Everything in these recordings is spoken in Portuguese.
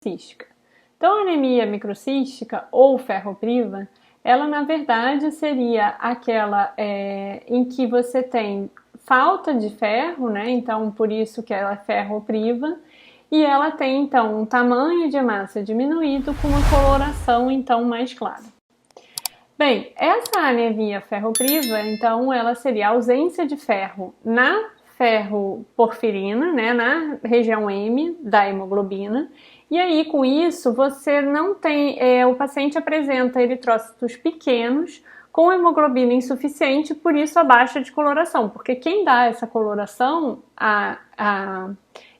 microcística. Então, a anemia microcística ou ferropriva, ela na verdade seria aquela em que você tem falta de ferro, né? Então, por isso que ela é ferropriva, e ela tem então um tamanho de hemácia diminuído com uma coloração então mais clara. Bem, essa anemia ferropriva, então, ela seria a ausência de ferro na ferroporfirina, né, na região M da hemoglobina, e aí com isso você não tem, o paciente apresenta eritrócitos pequenos com hemoglobina insuficiente, por isso a baixa de coloração, porque quem dá essa coloração, a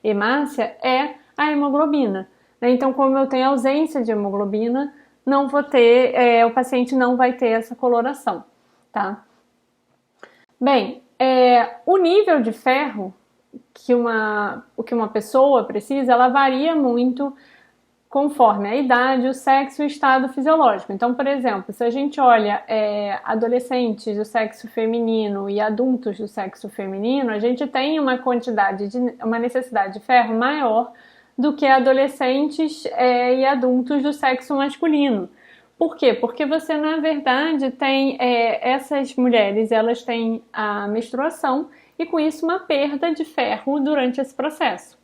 hemácia, é a hemoglobina, né? Então, como eu tenho ausência de hemoglobina, não vou ter, o paciente não vai ter essa coloração, tá? Bem, o nível de ferro que uma pessoa precisa, ela varia muito conforme a idade, o sexo e o estado fisiológico. Então, por exemplo, se a gente olha adolescentes do sexo feminino e adultos do sexo feminino, a gente tem uma necessidade de ferro maior do que adolescentes e adultos do sexo masculino. Por quê? Porque você, na verdade, tem essas mulheres, elas têm a menstruação e com isso uma perda de ferro durante esse processo,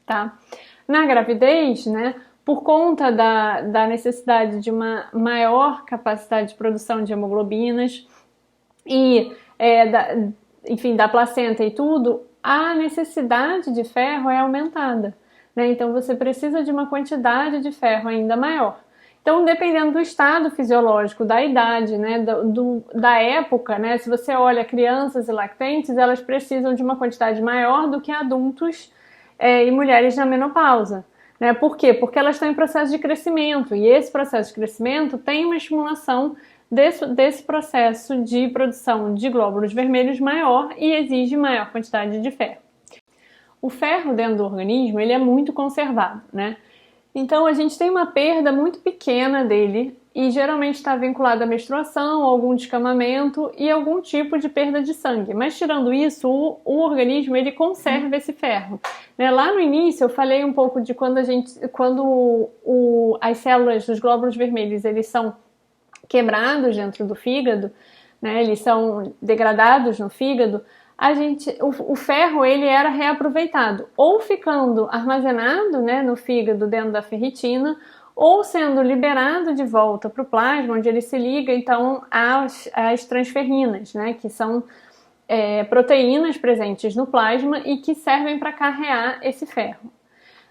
tá? Na gravidez, né, por conta da necessidade de uma maior capacidade de produção de hemoglobinas e, enfim, da placenta e tudo, a necessidade de ferro é aumentada, né? Então você precisa de uma quantidade de ferro ainda maior. Então, dependendo do estado fisiológico, da idade, né, da época, né, se você olha crianças e lactentes, elas precisam de uma quantidade maior do que adultos e mulheres na menopausa. Né? Por quê? Porque elas estão em processo de crescimento, e esse processo de crescimento tem uma estimulação desse processo de produção de glóbulos vermelhos maior e exige maior quantidade de ferro. O ferro dentro do organismo, ele é muito conservado, né? Então, a gente tem uma perda muito pequena dele e geralmente está vinculada à menstruação, algum descamamento e algum tipo de perda de sangue. Mas, tirando isso, o organismo ele conserva esse ferro. Né? Lá no início, eu falei um pouco de quando as células dos glóbulos vermelhos eles são quebrados dentro do fígado, né? Eles são degradados no fígado. O ferro ele era reaproveitado, ou ficando armazenado, né, no fígado dentro da ferritina, ou sendo liberado de volta para o plasma, onde ele se liga então às transferrinas, né, que são proteínas presentes no plasma e que servem para carrear esse ferro.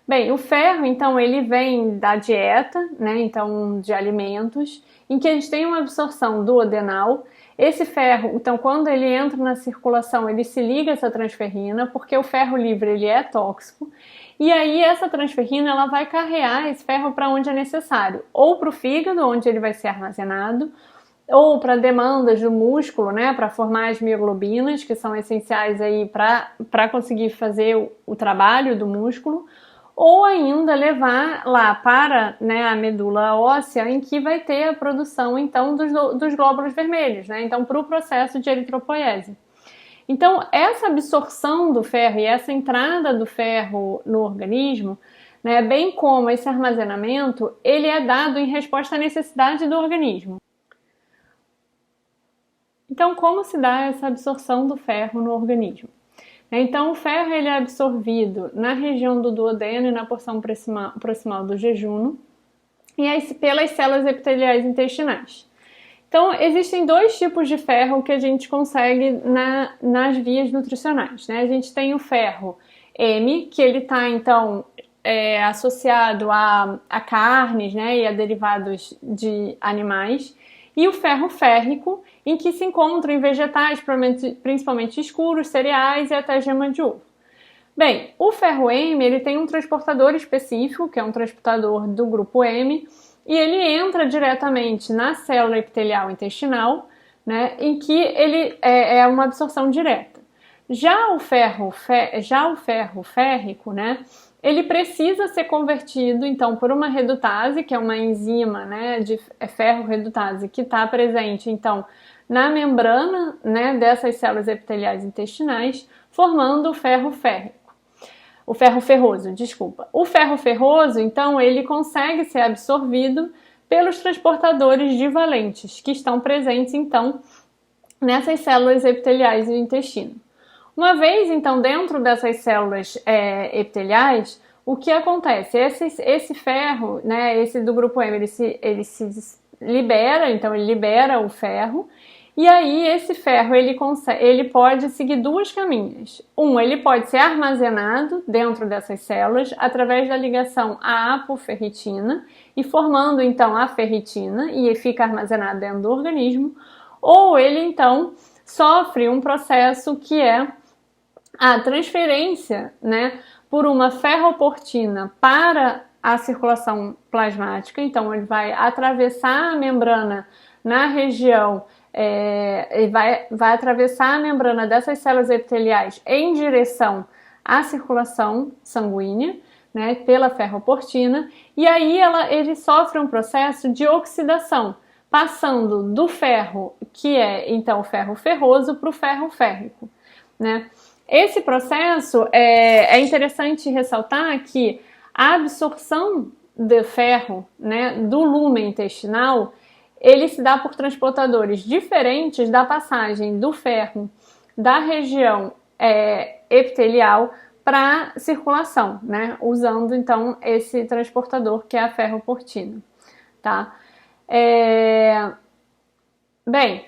Bem, o ferro então ele vem da dieta, né, então de alimentos, em que a gente tem uma absorção duodenal. Esse ferro, então, quando ele entra na circulação, ele se liga a essa transferrina, porque o ferro livre ele é tóxico, e aí essa transferrina ela vai carregar esse ferro para onde é necessário, ou para o fígado, onde ele vai ser armazenado, ou para demandas do músculo, né, para formar as mioglobinas, que são essenciais aí para conseguir fazer o trabalho do músculo, ou ainda levar lá para, né, a medula óssea, em que vai ter a produção então dos glóbulos vermelhos, né? Então, para o processo de eritropoiese. Então, essa absorção do ferro e essa entrada do ferro no organismo, né, bem como esse armazenamento, ele é dado em resposta à necessidade do organismo. Então, como se dá essa absorção do ferro no organismo? Então, o ferro ele é absorvido na região do duodeno e na porção proximal do jejuno, e aí pelas células epiteliais intestinais. Então, existem dois tipos de ferro que a gente consegue nas vias nutricionais, né? A gente tem o ferro M, que ele está, então, associado a carnes, né, e a derivados de animais, e o ferro férrico, em que se encontra em vegetais, principalmente escuros, cereais e até gema de ovo. Bem, o ferro M ele tem um transportador específico, que é um transportador do grupo M, e ele entra diretamente na célula epitelial intestinal, né, em que ele é uma absorção direta. Já o ferro férrico, né, ele precisa ser convertido, então, por uma redutase, que é uma enzima, né, de ferro redutase, que está presente, então, na membrana, né, dessas células epiteliais intestinais, formando o ferro férrico. O ferro ferroso, desculpa. O ferro ferroso, então, ele consegue ser absorvido pelos transportadores divalentes, que estão presentes, então, nessas células epiteliais do intestino. Uma vez, então, dentro dessas células epiteliais, o que acontece? Esse ferro, né, esse do grupo M, ele se libera, então ele libera o ferro, e aí esse ferro ele pode seguir duas caminhos. Ele pode ser armazenado dentro dessas células através da ligação à apoferritina e formando então a ferritina e fica armazenado dentro do organismo, ou ele então sofre um processo que é a transferência, né, por uma ferroportina para a circulação plasmática. Então ele vai atravessar a membrana na região vai atravessar a membrana dessas células epiteliais em direção à circulação sanguínea, né, pela ferroportina, e aí ele sofre um processo de oxidação, passando do ferro, que é então o ferro ferroso, para o ferro férrico, né? Esse processo é interessante ressaltar que a absorção de ferro, né, do lumen intestinal, ele se dá por transportadores diferentes da passagem do ferro da região epitelial para circulação, né? Usando então esse transportador que é a ferroportina, tá? Bem,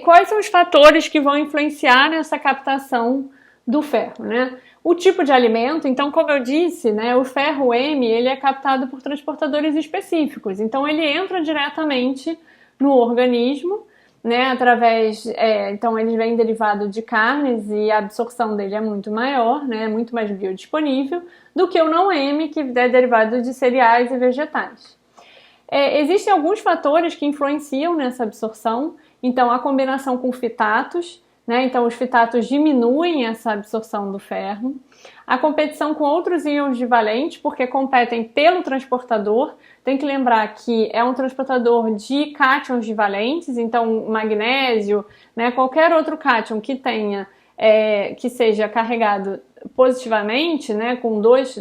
quais são os fatores que vão influenciar nessa captação do ferro, né? O tipo de alimento, então, como eu disse, né, o ferro M ele é captado por transportadores específicos, então ele entra diretamente no organismo, né, através, então ele vem derivado de carnes e a absorção dele é muito maior, né, muito mais biodisponível do que o não M, que é derivado de cereais e vegetais. Existem alguns fatores que influenciam nessa absorção, então a combinação com fitatos, né? Então os fitatos diminuem essa absorção do ferro. A competição com outros íons divalentes, porque competem pelo transportador. Tem que lembrar que é um transportador de cátions divalentes, então magnésio, né? Qualquer outro cátion que tenha, que seja carregado positivamente, né? Com dois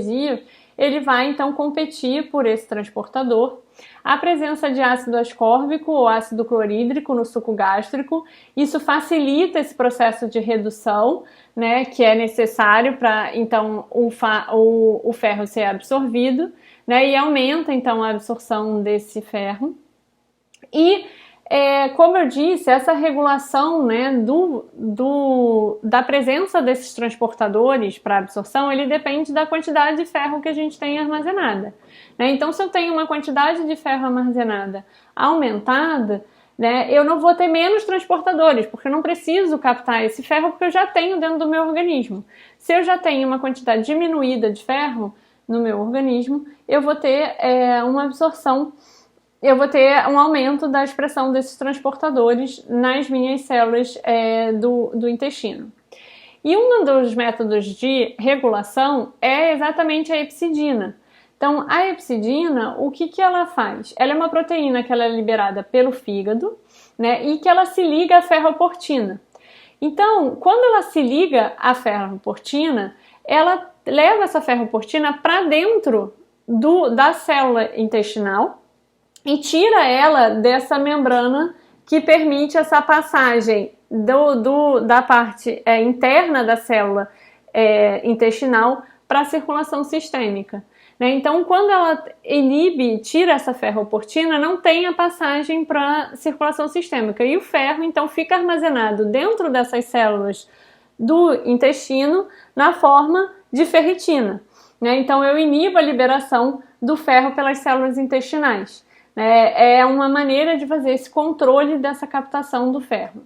íons, ele vai então competir por esse transportador. A presença de ácido ascórbico ou ácido clorídrico no suco gástrico, isso facilita esse processo de redução, né, que é necessário para então o ferro ser absorvido, né, e aumenta então a absorção desse ferro. E como eu disse, essa regulação, né, da presença desses transportadores para absorção, ele depende da quantidade de ferro que a gente tem armazenada, né? Então, se eu tenho uma quantidade de ferro armazenada aumentada, né, eu não vou ter menos transportadores, porque eu não preciso captar esse ferro, porque eu já tenho dentro do meu organismo. Se eu já tenho uma quantidade diminuída de ferro no meu organismo, eu vou ter uma absorção, eu vou ter um aumento da expressão desses transportadores nas minhas células do intestino. E um dos métodos de regulação é exatamente a epsidina. Então, a epsidina, o que ela faz? Ela é uma proteína que ela é liberada pelo fígado, né, e que ela se liga à ferroportina. Então, quando ela se liga à ferroportina, ela leva essa ferroportina para dentro da célula intestinal e tira ela dessa membrana que permite essa passagem da parte interna da célula intestinal para a circulação sistêmica. Né? Então, quando ela tira essa ferroportina, não tem a passagem para a circulação sistêmica. E o ferro, então, fica armazenado dentro dessas células do intestino na forma de ferritina. Né? Então, eu inibo a liberação do ferro pelas células intestinais. É uma maneira de fazer esse controle dessa captação do ferro.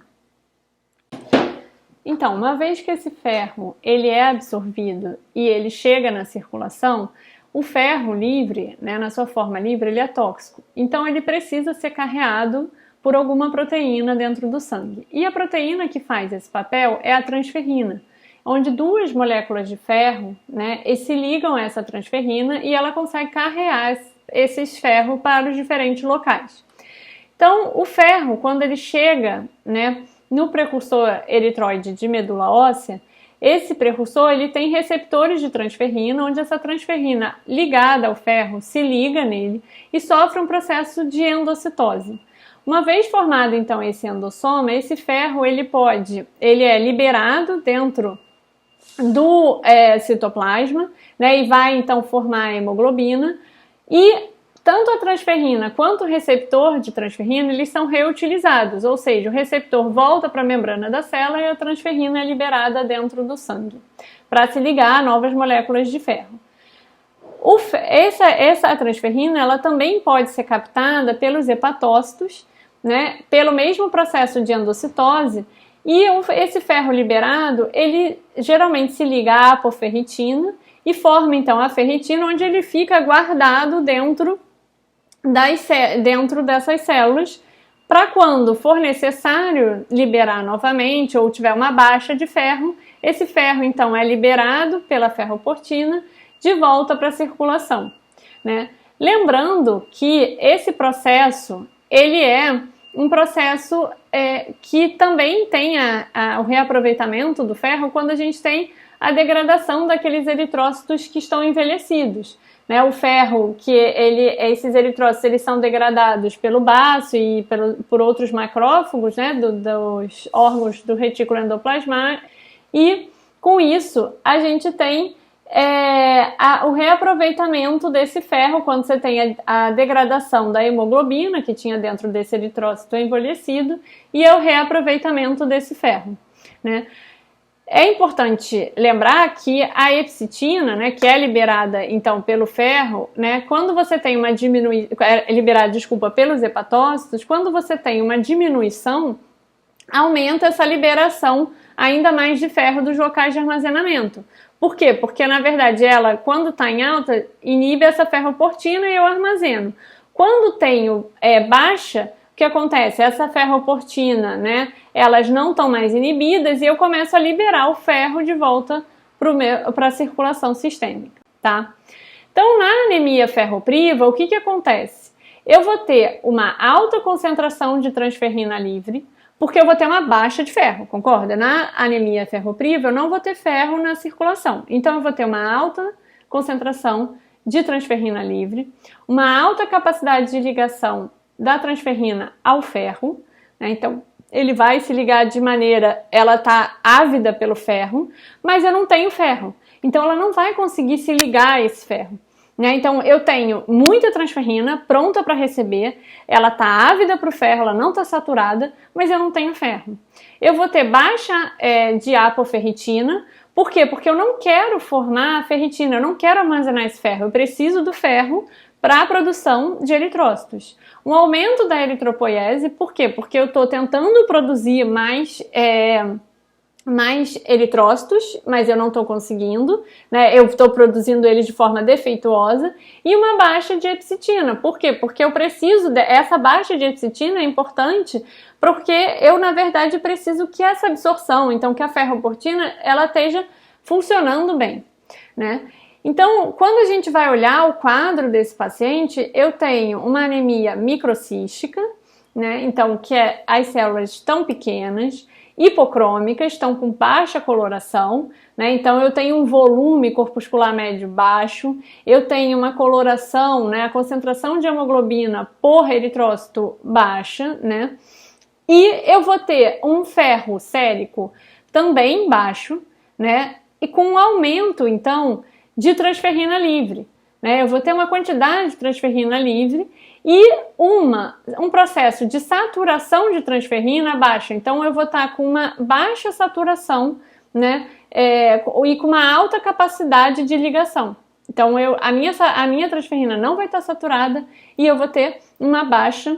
Então, uma vez que esse ferro ele é absorvido e ele chega na circulação, o ferro livre, né, na sua forma livre, ele é tóxico. Então, ele precisa ser carreado por alguma proteína dentro do sangue. E a proteína que faz esse papel é a transferrina, onde duas moléculas de ferro, né, se ligam a essa transferrina e ela consegue carregar esses ferros para os diferentes locais. Então, o ferro, quando ele chega, né, no precursor eritroide de medula óssea, esse precursor ele tem receptores de transferrina, onde essa transferrina ligada ao ferro se liga nele e sofre um processo de endocitose. Uma vez formado então esse endossoma, esse ferro ele é liberado dentro do citoplasma, né, e vai então formar a hemoglobina, e tanto a transferrina quanto o receptor de transferrina eles são reutilizados, ou seja, o receptor volta para a membrana da célula e a transferrina é liberada dentro do sangue para se ligar a novas moléculas de ferro. Essa transferrina ela também pode ser captada pelos hepatócitos, né, pelo mesmo processo de endocitose, e esse ferro liberado, ele geralmente se liga à apoferritina e forma então a ferritina, onde ele fica guardado dentro dessas células, para quando for necessário liberar novamente ou tiver uma baixa de ferro, esse ferro então é liberado pela ferroportina de volta para a circulação, né? Lembrando que esse processo ele é um processo que também tem o reaproveitamento do ferro quando a gente tem a degradação daqueles eritrócitos que estão envelhecidos, né? O ferro, esses eritrócitos eles são degradados pelo baço e por outros macrófagos, né? Dos órgãos do retículo endoplasmático, e com isso a gente tem o reaproveitamento desse ferro quando você tem a degradação da hemoglobina que tinha dentro desse eritrócito envelhecido e o reaproveitamento desse ferro, né? É importante lembrar que a epsitina, né, que é liberada então pelo ferro, né, quando você tem uma diminuição, pelos hepatócitos, quando você tem uma diminuição, aumenta essa liberação ainda mais de ferro dos locais de armazenamento. Por quê? Porque, na verdade, ela, quando está em alta, inibe essa ferroportina e eu armazeno. Quando tenho baixa, o que acontece? Essa ferroportina, né, elas não estão mais inibidas e eu começo a liberar o ferro de volta para a circulação sistêmica, tá? Então, na anemia ferropriva, o que acontece? Eu vou ter uma alta concentração de transferrina livre, porque eu vou ter uma baixa de ferro, concorda? Na anemia ferropriva, eu não vou ter ferro na circulação. Então, eu vou ter uma alta concentração de transferrina livre, uma alta capacidade de ligação da transferrina ao ferro, né? Então, ele vai se ligar de maneira, ela está ávida pelo ferro, mas eu não tenho ferro. Então, ela não vai conseguir se ligar a esse ferro, né? Então, eu tenho muita transferrina pronta para receber, ela está ávida para o ferro, ela não está saturada, mas eu não tenho ferro. Eu vou ter baixa de apoferritina. Por quê? Porque eu não quero formar a ferritina, eu não quero armazenar esse ferro, eu preciso do ferro para a produção de eritrócitos. Um aumento da eritropoiese, por quê? Porque eu estou tentando produzir mais eritrócitos, mas eu não estou conseguindo, né? Eu estou produzindo eles de forma defeituosa, e uma baixa de epsitina. Por quê? Porque eu preciso, essa baixa de epsitina é importante, porque eu, na verdade, preciso que essa absorção, então que a ferroportina, ela esteja funcionando bem, né? Então, quando a gente vai olhar o quadro desse paciente, eu tenho uma anemia microcística, né? Então, que as células estão pequenas, hipocrômicas, estão com baixa coloração, né? Então eu tenho um volume corpuscular médio baixo, eu tenho uma coloração, né? A concentração de hemoglobina por eritrócito baixa, né? E eu vou ter um ferro sérico também baixo, né? E com um aumento, então, de transferrina livre, né? Eu vou ter uma quantidade de transferrina livre e um processo de saturação de transferrina baixa. Então, eu vou estar com uma baixa saturação, né? E com uma alta capacidade de ligação. Então, a minha transferrina não vai estar saturada e eu vou ter uma baixa...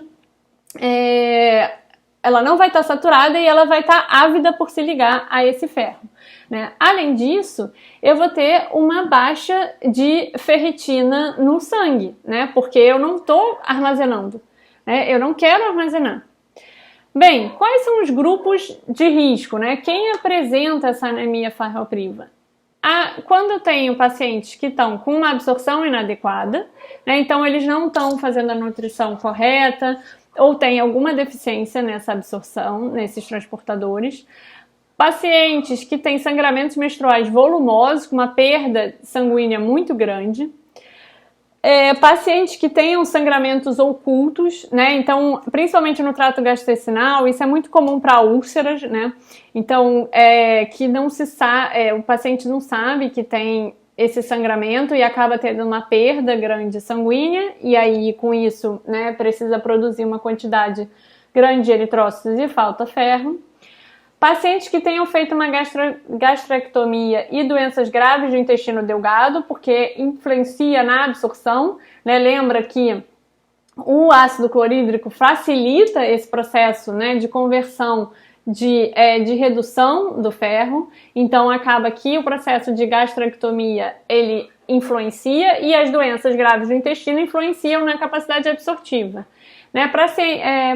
ela não vai estar saturada e ela vai estar ávida por se ligar a esse ferro, né? Além disso, eu vou ter uma baixa de ferritina no sangue, né? Porque eu não estou armazenando, né? Eu não quero armazenar. Bem, quais são os grupos de risco, né? Quem apresenta essa anemia ferropriva? Quando eu tenho pacientes que estão com uma absorção inadequada, né? Então eles não estão fazendo a nutrição correta, ou tem alguma deficiência nessa absorção, nesses transportadores. pacientes que têm sangramentos menstruais volumosos, com uma perda sanguínea muito grande, pacientes que tenham sangramentos ocultos, né? Então, principalmente no trato gastrointestinal, isso é muito comum para úlceras, né? Então, que não se sabe, o paciente não sabe que tem esse sangramento e acaba tendo uma perda grande sanguínea, e aí, com isso, né, precisa produzir uma quantidade grande de eritrócitos e falta ferro. Pacientes que tenham feito uma gastrectomia e doenças graves do intestino delgado, porque influencia na absorção, né? Lembra que o ácido clorídrico facilita esse processo, né, de conversão, de redução do ferro, então acaba que o processo de gastrectomia ele influencia e as doenças graves do intestino influenciam na capacidade absortiva. Né? Para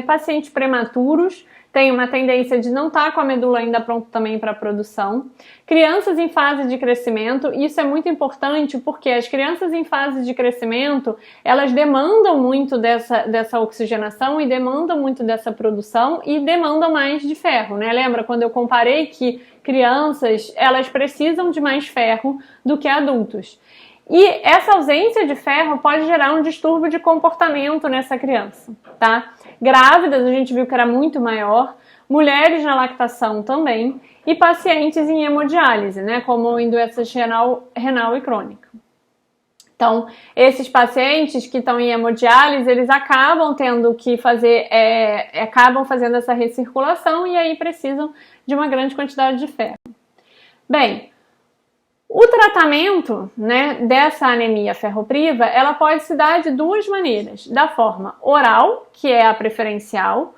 pacientes prematuros, tem uma tendência de não estar com a medula ainda pronta também para a produção. Crianças em fase de crescimento, isso é muito importante porque as crianças em fase de crescimento, elas demandam muito dessa oxigenação e demandam muito dessa produção e demandam mais de ferro, né? Lembra quando eu comparei que crianças, elas precisam de mais ferro do que adultos. E essa ausência de ferro pode gerar um distúrbio de comportamento nessa criança, tá? Grávidas, a gente viu que era muito maior, mulheres na lactação também, e pacientes em hemodiálise, né? Como em doenças renal e crônica. Então, esses pacientes que estão em hemodiálise, eles acabam tendo que fazer, acabam fazendo essa recirculação e aí precisam de uma grande quantidade de ferro. Bem, o tratamento, né, dessa anemia ferropriva, ela pode se dar de duas maneiras. Da forma oral, que é a preferencial,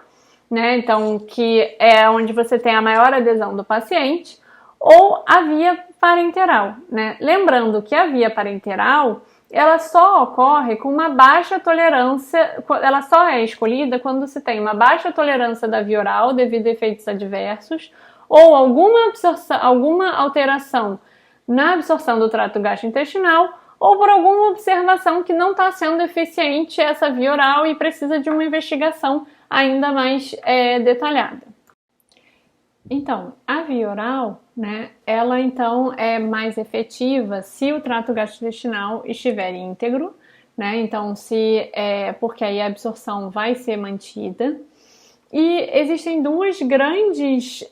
né, então que é onde você tem a maior adesão do paciente, ou a via parenteral, né? Lembrando que a via parenteral, ela só ocorre com uma baixa tolerância, ela só é escolhida quando se tem uma baixa tolerância da via oral devido a efeitos adversos, ou alguma alteração na absorção do trato gastrointestinal ou por alguma observação que não está sendo eficiente essa via oral e precisa de uma investigação ainda mais detalhada. Então, a via oral, né, ela então é mais efetiva se o trato gastrointestinal estiver íntegro, né, então porque aí a absorção vai ser mantida. E existem duas grandes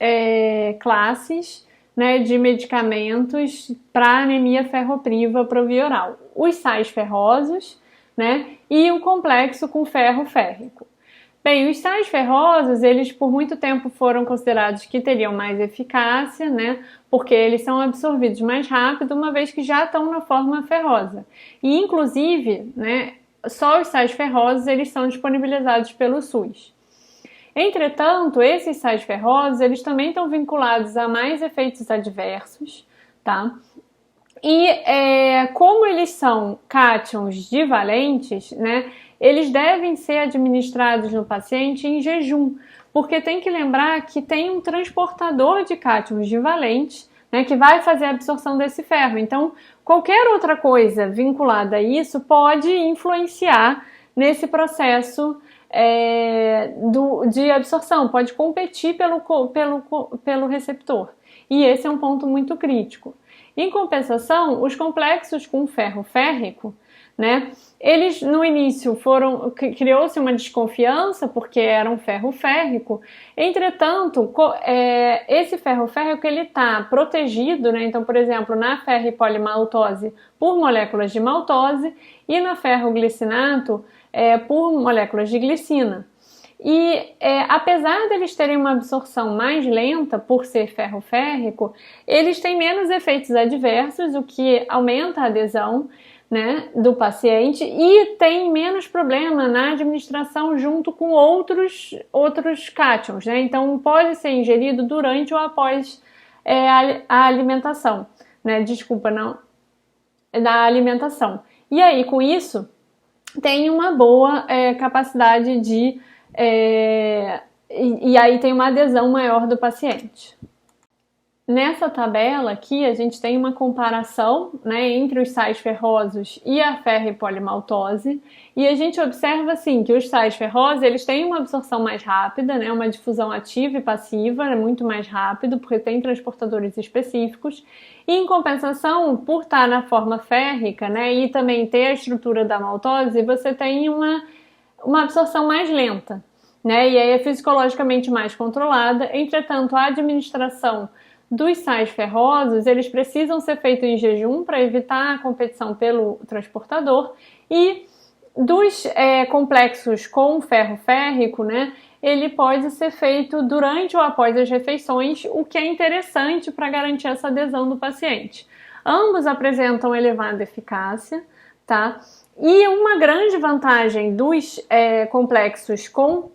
classes, né, de medicamentos para anemia ferropriva para via oral. Os sais ferrosos, né, e o complexo com ferro férrico. Bem, os sais ferrosos, eles por muito tempo foram considerados que teriam mais eficácia, né, porque eles são absorvidos mais rápido, uma vez que já estão na forma ferrosa. E, inclusive, né, só os sais ferrosos, eles são disponibilizados pelo SUS. Entretanto, esses sais ferrosos, eles também estão vinculados a mais efeitos adversos, tá? E como eles são cátions divalentes, né, eles devem ser administrados no paciente em jejum, porque tem que lembrar que tem um transportador de cátions divalentes, né, que vai fazer a absorção desse ferro. Então, qualquer outra coisa vinculada a isso pode influenciar nesse processo de absorção, pode competir pelo receptor. E esse é um ponto muito crítico. Em compensação, os complexos com ferro férrico, né, eles no início criou-se uma desconfiança porque era um ferro férrico. Entretanto, esse ferro férrico ele está protegido, né? Então, por exemplo, na ferripolimaltose por moléculas de maltose e na ferroglicinato por moléculas de glicina. E apesar deles terem uma absorção mais lenta por ser ferro férrico, eles têm menos efeitos adversos, o que aumenta a adesão, né, do paciente e tem menos problema na administração junto com outros cátions, né? Então pode ser ingerido durante ou após a alimentação, né? Desculpa, não, da alimentação. E aí com isso tem uma boa capacidade de e aí tem uma adesão maior do paciente. Nessa tabela aqui, a gente tem uma comparação, né, entre os sais ferrosos e a ferripolimaltose, e a gente observa assim que os sais ferrosos eles têm uma absorção mais rápida, né, uma difusão ativa e passiva, é muito mais rápido porque tem transportadores específicos, e em compensação, por estar na forma férrica, né, e também ter a estrutura da maltose, você tem uma absorção mais lenta, né, e aí é fisiologicamente mais controlada. Entretanto, a administração dos sais ferrosos, eles precisam ser feitos em jejum para evitar a competição pelo transportador, e dos complexos com ferro férrico, né, ele pode ser feito durante ou após as refeições, o que é interessante para garantir essa adesão do paciente. Ambos apresentam elevada eficácia, tá? E uma grande vantagem dos complexos com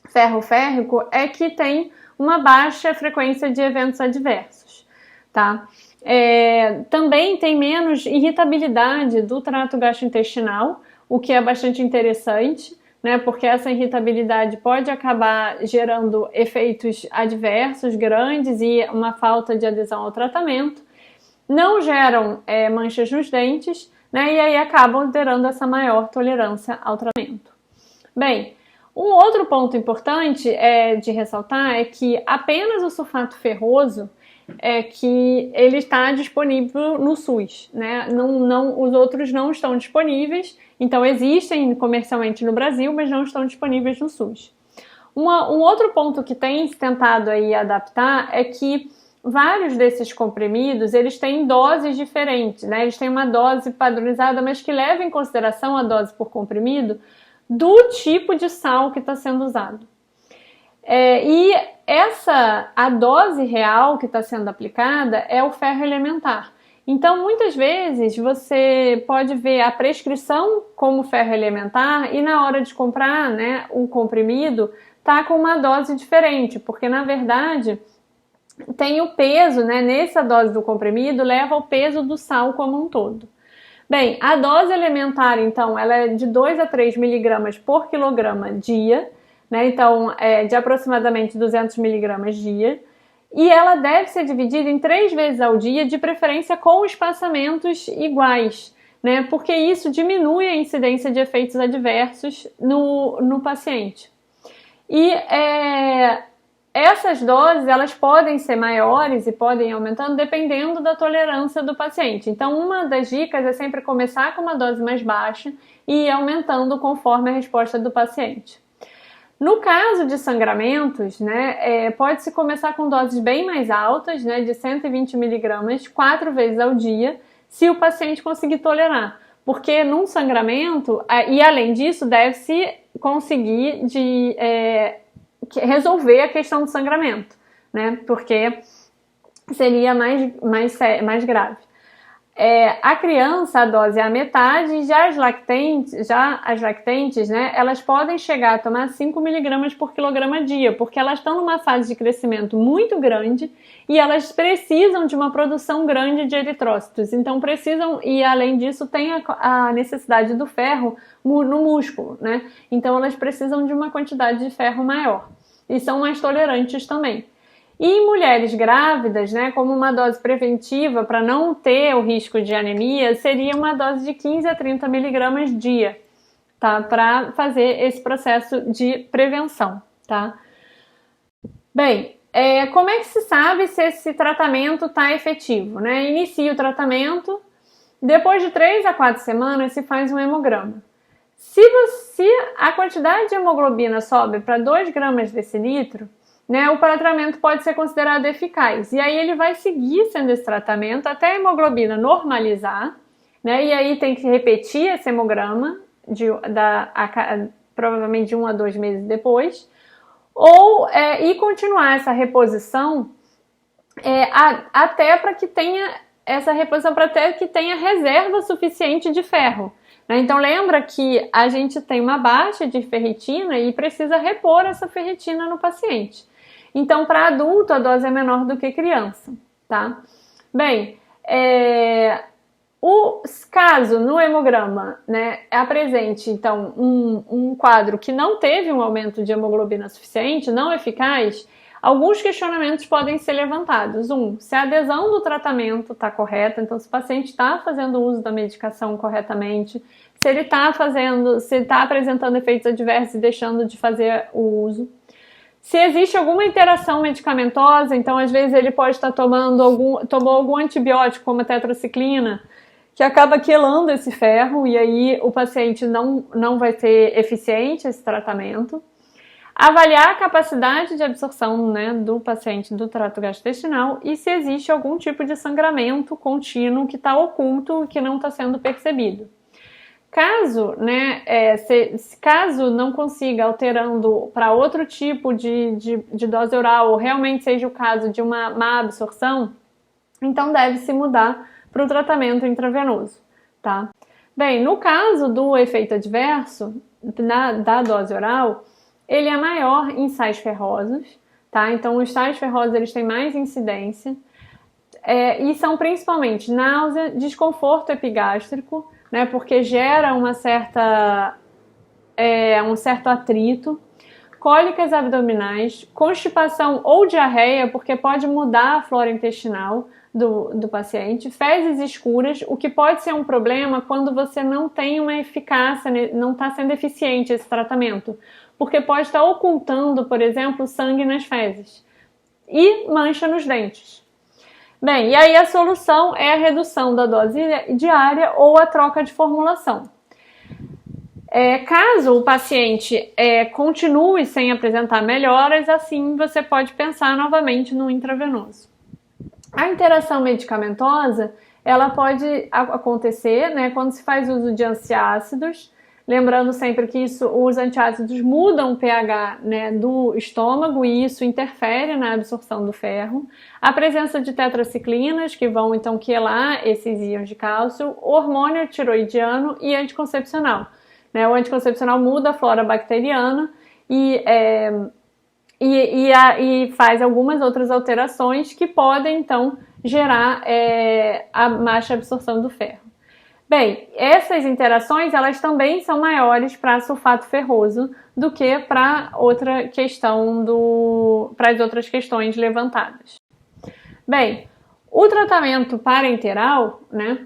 ferro férrico é que tem uma baixa frequência de eventos adversos, tá? Também tem menos irritabilidade do trato gastrointestinal, o que é bastante interessante, né? Porque essa irritabilidade pode acabar gerando efeitos adversos grandes e uma falta de adesão ao tratamento. Não geram manchas nos dentes, né? E aí acabam gerando essa maior tolerância ao tratamento. Bem, um outro ponto importante de ressaltar é que apenas o sulfato ferroso que ele está disponível no SUS, né? Os outros não estão disponíveis, então existem comercialmente no Brasil, mas não estão disponíveis no SUS. Um outro ponto que tem tentado aí adaptar é que vários desses comprimidos, eles têm doses diferentes, né? Eles têm uma dose padronizada, mas que leva em consideração a dose por comprimido do tipo de sal que está sendo usado. E a dose real que está sendo aplicada é o ferro elementar. Então, muitas vezes, você pode ver a prescrição como ferro elementar e na hora de comprar, né, o comprimido, tá com uma dose diferente, porque, na verdade, tem o peso, né, nessa dose do comprimido, leva o peso do sal como um todo. Bem, a dose elementar, então, ela é de 2 a 3 miligramas por quilograma dia, né? Então, de aproximadamente 200 miligramas dia. E ela deve ser dividida em 3 vezes ao dia, de preferência com espaçamentos iguais, né? Porque isso diminui a incidência de efeitos adversos no paciente. E essas doses, elas podem ser maiores e podem ir aumentando dependendo da tolerância do paciente. Então, uma das dicas é sempre começar com uma dose mais baixa e ir aumentando conforme a resposta do paciente. No caso de sangramentos, né, pode-se começar com doses bem mais altas, né, de 120 miligramas, 4 vezes ao dia, se o paciente conseguir tolerar. Porque num sangramento, e além disso, deve-se conseguir resolver a questão do sangramento, né? Porque seria mais grave. A criança, a dose é a metade, já as lactentes, né, elas podem chegar a tomar 5 miligramas por quilograma dia, porque elas estão numa fase de crescimento muito grande e elas precisam de uma produção grande de eritrócitos. Então precisam, e além disso tem a necessidade do ferro no músculo, né? Então elas precisam de uma quantidade de ferro maior e são mais tolerantes também. E em mulheres grávidas, né, como uma dose preventiva para não ter o risco de anemia, seria uma dose de 15 a 30 miligramas dia, tá? Para fazer esse processo de prevenção, tá? Bem, como é que se sabe se esse tratamento está efetivo, né? Inicia o tratamento, depois de 3 a 4 semanas se faz um hemograma. Se a quantidade de hemoglobina sobe para 2 gramas decilitro, né, o tratamento pode ser considerado eficaz. E aí ele vai seguir sendo esse tratamento até a hemoglobina normalizar, né, e aí tem que repetir esse hemograma, provavelmente de 1 a 2 meses depois, e continuar essa reposição até para que tenha essa reposição, para até que tenha reserva suficiente de ferro. Então lembra que a gente tem uma baixa de ferritina e precisa repor essa ferritina no paciente. Então, para adulto, a dose é menor do que criança, tá? Bem, caso no hemograma, né, apresente, então, um quadro que não teve um aumento de hemoglobina suficiente, não eficaz, Alguns questionamentos podem ser levantados. Se a adesão do tratamento está correta, então se o paciente está fazendo uso da medicação corretamente, se ele está apresentando efeitos adversos e deixando de fazer o uso. Se existe alguma interação medicamentosa, então às vezes ele pode estar tomou algum antibiótico, como a tetraciclina, que acaba quelando esse ferro e aí o paciente não vai ter eficiente esse tratamento. Avaliar a capacidade de absorção, né, do paciente do trato gastrointestinal e se existe algum tipo de sangramento contínuo que está oculto e que não está sendo percebido. Caso não consiga alterando para outro tipo de dose oral ou realmente seja o caso de uma má absorção, então deve-se mudar para o tratamento intravenoso, tá? Bem, no caso do efeito adverso da dose oral, ele é maior em sais ferrosos, tá? Então os sais ferrosos eles têm mais incidência e são principalmente náusea, desconforto epigástrico, né? Porque gera um certo atrito, cólicas abdominais, constipação ou diarreia, porque pode mudar a flora intestinal do paciente, fezes escuras, o que pode ser um problema quando você não tem uma eficácia, não está sendo eficiente esse tratamento, porque pode estar ocultando, por exemplo, sangue nas fezes e mancha nos dentes. Bem, e aí a solução é a redução da dose diária ou a troca de formulação. Caso o paciente continue sem apresentar melhoras, assim você pode pensar novamente no intravenoso. A interação medicamentosa, ela pode acontecer, né, quando se faz uso de antiácidos, lembrando sempre que os antiácidos mudam o pH, né, do estômago e isso interfere na absorção do ferro. A presença de tetraciclinas, que vão então quelar esses íons de cálcio, hormônio tiroidiano e anticoncepcional. Né, o anticoncepcional muda a flora bacteriana e faz algumas outras alterações que podem, então, gerar a baixa absorção do ferro. Bem, essas interações, elas também são maiores para sulfato ferroso do que para as outras questões levantadas. Bem, o tratamento parenteral, né,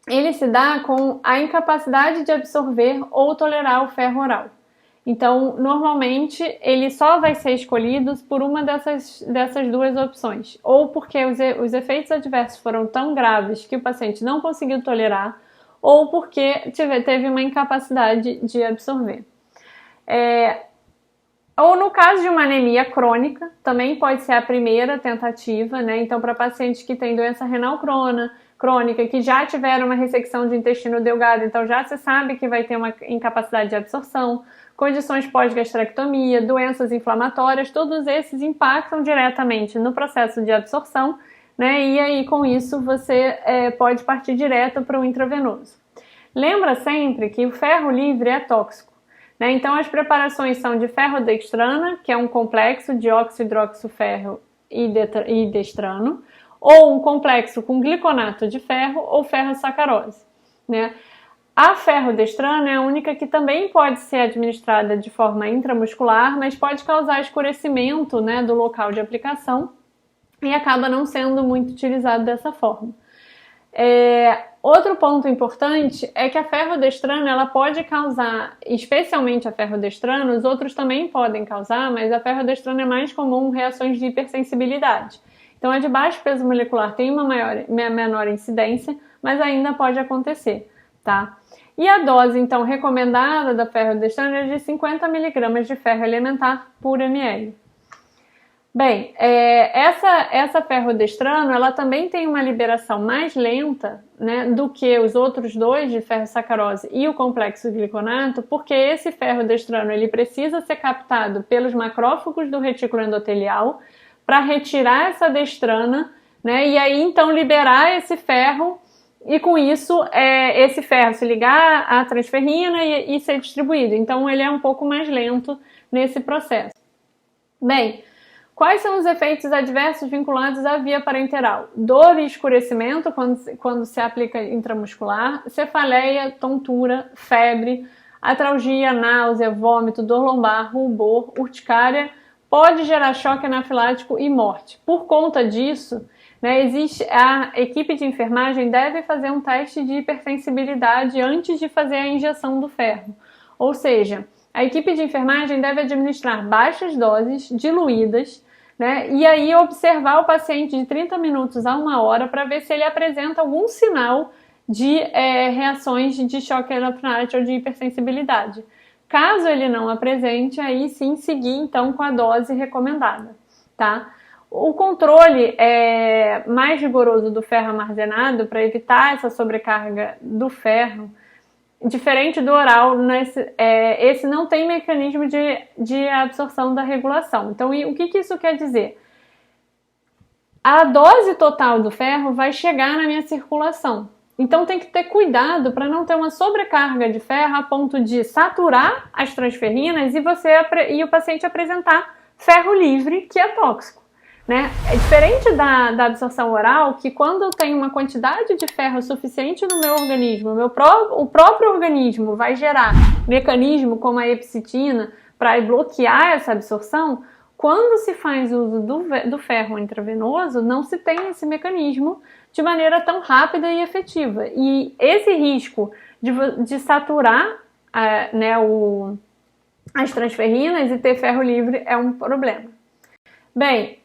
ele se dá com a incapacidade de absorver ou tolerar o ferro oral. Então, normalmente, ele só vai ser escolhido por uma dessas duas opções. Ou porque os efeitos adversos foram tão graves que o paciente não conseguiu tolerar, ou porque teve uma incapacidade de absorver. Ou no caso de uma anemia crônica, também pode ser a primeira tentativa, né? Então, para pacientes que têm doença renal crônica, que já tiveram uma ressecção de intestino delgado, então já se sabe que vai ter uma incapacidade de absorção, condições pós-gastrectomia, doenças inflamatórias, todos esses impactam diretamente no processo de absorção, né? E aí com isso você pode partir direto para o intravenoso. Lembra sempre que o ferro livre é tóxico, né? Então as preparações são de ferrodextrana, que é um complexo de óxido-hidroxiferro e destrano, ou um complexo com gliconato de ferro ou ferrosacarose, né? A ferrodestrana é a única que também pode ser administrada de forma intramuscular, mas pode causar escurecimento, né, do local de aplicação e acaba não sendo muito utilizado dessa forma. Outro ponto importante é que a ferrodestrana ela pode causar, especialmente a ferrodestrana, os outros também podem causar, mas a ferrodestrana é mais comum reações de hipersensibilidade. Então a de baixo peso molecular tem uma menor incidência, mas ainda pode acontecer, tá? E a dose, então, recomendada da ferrodestrana é de 50 mg de ferro elementar por ml. Bem, essa ferrodestrana, ela também tem uma liberação mais lenta, né, do que os outros dois de ferrosacarose e o complexo gliconato, porque esse ferrodestrano ele precisa ser captado pelos macrófagos do retículo endotelial para retirar essa destrana, né, e aí então liberar esse ferro e com isso esse ferro se ligar à transferrina e ser distribuído. Então ele é um pouco mais lento nesse processo. Bem, quais são os efeitos adversos vinculados à via parenteral? Dor e escurecimento quando se aplica intramuscular, cefaleia, tontura, febre, atralgia, náusea, vômito, dor lombar, rubor, urticária, pode gerar choque anafilático e morte. Por conta disso, né, a equipe de enfermagem deve fazer um teste de hipersensibilidade antes de fazer a injeção do ferro. Ou seja, a equipe de enfermagem deve administrar baixas doses, diluídas, né, e aí observar o paciente de 30 minutos a 1 hora para ver se ele apresenta algum sinal de reações de choque anafilático ou de hipersensibilidade. Caso ele não apresente, aí sim seguir então com a dose recomendada, tá? O controle mais rigoroso do ferro armazenado para evitar essa sobrecarga do ferro, diferente do oral, esse não tem mecanismo de absorção da regulação. Então, o que isso quer dizer? A dose total do ferro vai chegar na minha circulação. Então, tem que ter cuidado para não ter uma sobrecarga de ferro a ponto de saturar as transferrinas e o paciente apresentar ferro livre, que é tóxico. Né? É diferente da absorção oral, que quando eu tenho uma quantidade de ferro suficiente no meu organismo, o próprio organismo vai gerar mecanismo como a epsitina para bloquear essa absorção. Quando se faz uso do ferro intravenoso, não se tem esse mecanismo de maneira tão rápida e efetiva. E esse risco de saturar as transferrinas e ter ferro livre é um problema. Bem,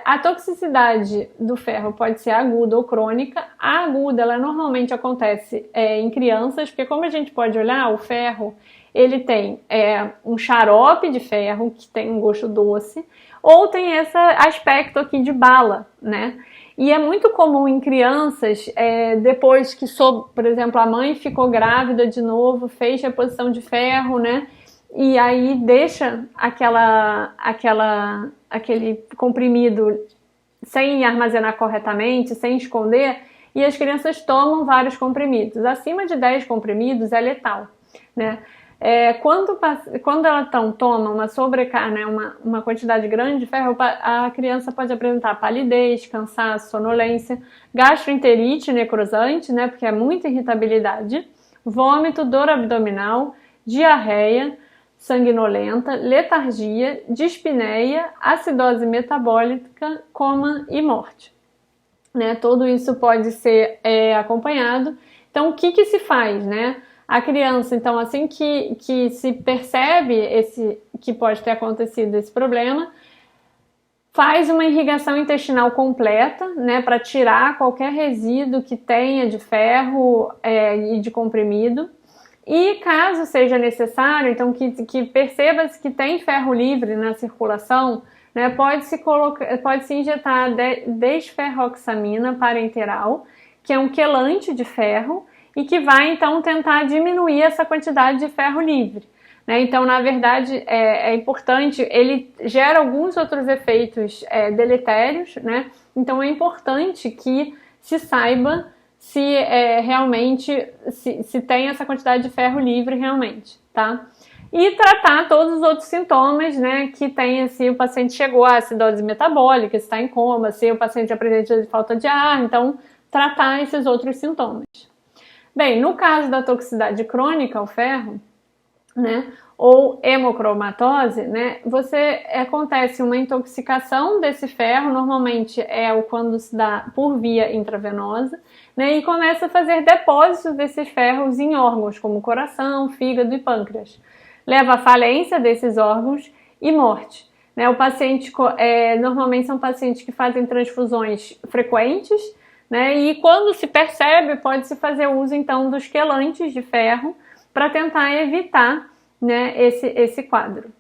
a toxicidade do ferro pode ser aguda ou crônica. A aguda, ela normalmente acontece em crianças, porque como a gente pode olhar, o ferro, ele tem um xarope de ferro, que tem um gosto doce, ou tem esse aspecto aqui de bala, né? E é muito comum em crianças, depois que, por exemplo, a mãe ficou grávida de novo, fez reposição de ferro, né? E aí deixa aquele comprimido sem armazenar corretamente, sem esconder, e as crianças tomam vários comprimidos. Acima de 10 comprimidos é letal, né? Quando ela toma uma sobrecarga, uma quantidade grande de ferro, a criança pode apresentar palidez, cansaço, sonolência, gastroenterite necrosante, né? Porque é muita irritabilidade, vômito, dor abdominal, diarreia, sanguinolenta, letargia, dispneia, acidose metabólica, coma e morte. Né? Tudo isso pode ser acompanhado. Então, o que se faz? Né? A criança, então, assim que se percebe que pode ter acontecido esse problema, faz uma irrigação intestinal completa, né, para tirar qualquer resíduo que tenha de ferro e de comprimido. E caso seja necessário, então que perceba-se que tem ferro livre na circulação, né, pode-se injetar desferroxamina parenteral, que é um quelante de ferro, e que vai então tentar diminuir essa quantidade de ferro livre. Né? Então, na verdade, é importante, ele gera alguns outros efeitos deletérios, né? Então é importante que se saiba se realmente se tem essa quantidade de ferro livre realmente, tá? E tratar todos os outros sintomas, né, que tem, se o paciente chegou à acidose metabólica, se está em coma, se o paciente apresenta falta de ar, então tratar esses outros sintomas. Bem, no caso da toxicidade crônica ao ferro, né, ou hemocromatose, né, acontece uma intoxicação desse ferro, normalmente quando se dá por via intravenosa, né, e começa a fazer depósitos desses ferros em órgãos como coração, fígado e pâncreas. Leva à falência desses órgãos e morte. Né, o paciente, normalmente são pacientes que fazem transfusões frequentes, né, e quando se percebe, pode-se fazer uso então dos quelantes de ferro para tentar evitar, né, esse quadro.